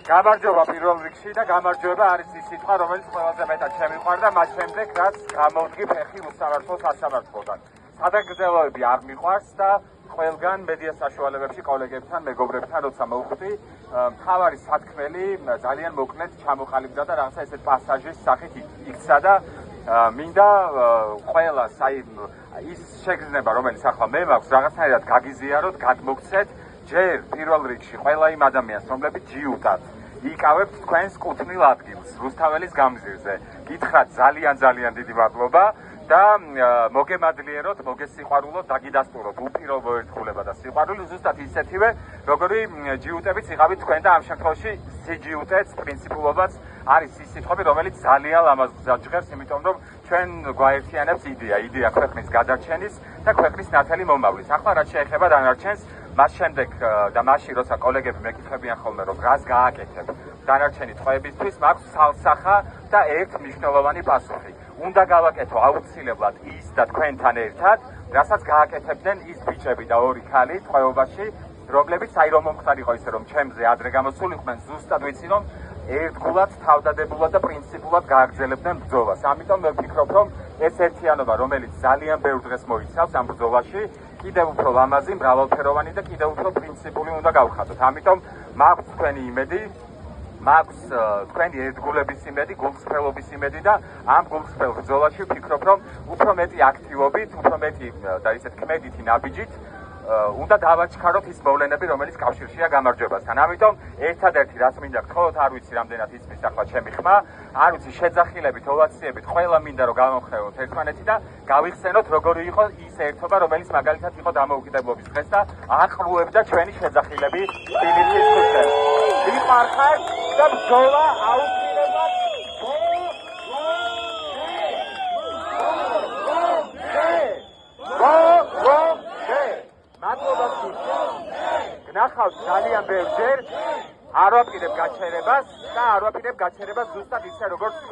გამარჯობა პირველ რიგში და გამარჯობა არის ის სიტყვა, რომელიც ყველაზე მეტად შემიყვარდა მას შემდეგ, რაც გამოვდგი ფეხი უსამართლო სასამართლოდან. სადაგრძელოები არ მიყვარს და ყველგან მედია საშუალებებში კოლეგებთან, მეგობრებთან როცა მოვხვდი, მთავარი სათქმელი ძალიან მოკლედ ჩამოყალიბდა და რაღაცა ესეთ პასაჟის სახით იქცა და მინდა ყველას ის შეგრძნება, რომელიც ახლა მე მაქვს, რაღაცნაირად გაგიზიაროთ, გადმოგცეთ ჯერ პირველ რიგში ყველა იმ ადამიანს, რომლებიც ჯიუტად იკავებთ თქვენს კუთვნილ ადგილს რუსთაველის გამზირზე. გითხრათ ძალიან დიდი მადლობა და მოგემადლიეროთ, მოგესიყვარულოთ, დაგიდასტუროთ უპირობო ერთხულება და სიყვარული ზუსტად ისეთივე, როგორი ჯიუტებიც იყავით თქვენ და ამ შემთხვევაში სიჯიუტეც, პრინციპულობაც არის ის სიტყვები, რომელიც ძალიან ლამაზ ჟღერს, იმიტომ რომ ჩვენ გვაერთიანებს იდეა ქვეყნის გადარჩენის და ქვეყნის ნათელი მომავლის. ახლა რაც შეეხება დანარჩენს, მას შემდეგ და მაშინ როცა კოლეგები მეკითხებიან ხოლმე რომ რას გააკეთებ დანარჩენი ტყვეებისთვის, მაქვს სალსახა და ერთ მნიშვნელოვანი პასუხი. უნდა გავაკეთო აუცილებლად ის და თქვენთან ერთად, რასაც გააკეთებდნენ ის ბიჭები და ორი ქალი ტყვეობაში, რომლებიც აი რომ მომხდარიყო ისე რომ ჩემზე ადრე გამოსულიყვნენ, ზუსტად ვიცი რომ ერთგულად, თავდადებულად და პრინციპულად გააგრძელებდნენ ბრძოლას. ამიტომ მე ვფიქრობ, რომ ეს ერთიანობა, რომელიც ძალიან ბევრ დღეს მოიცავს ამ ბრძოლაში, კიდევ უფრო ლამაზი, მრავალფეროვანი და კიდევ უფრო პრინციპული უნდა გავხადოთ. ამიტომ მაქვს თქვენი იმედი, მაქვს თქვენი ერთგულების იმედი, გულწრფელობის იმედი და ამ გულწრფელ ბრძოლაში ვფიქრობ, რომ უფრო მეტი აქტივობით, უფრო მეტი და ისეთ ქმედითი ნაბიჯით უნდა დავაჩქაროთ ის მოვლენები, რომელიც კავშირშია გამარჯვებასთან. ამიტომ ერთადერთი რაც მინდა გთხოვოთ, არ ვიცი რამდენად ისმის ახლა ჩემი ხმა, არ ვიცი შეძახილებით, ოვაციებით, ყველა მინდა რომ გავამხნევოთ ერთმანეთი და გავიხსენოთ როგორი იყო ის ერთობა, რომელიც მაგალითად იყო დამოუკიდებლობის დღეს და აყრუებდა ჩვენი შეძახილები თბილისის ქუჩაზე. ვიყარხარ და ბრძოლა აუცილებლად გნახავთ ძალიან ბევრჯერ არ ვაპირებ გაჩერებას და არ ვაპირებ გაჩერებას ზუსტად ისე როგორც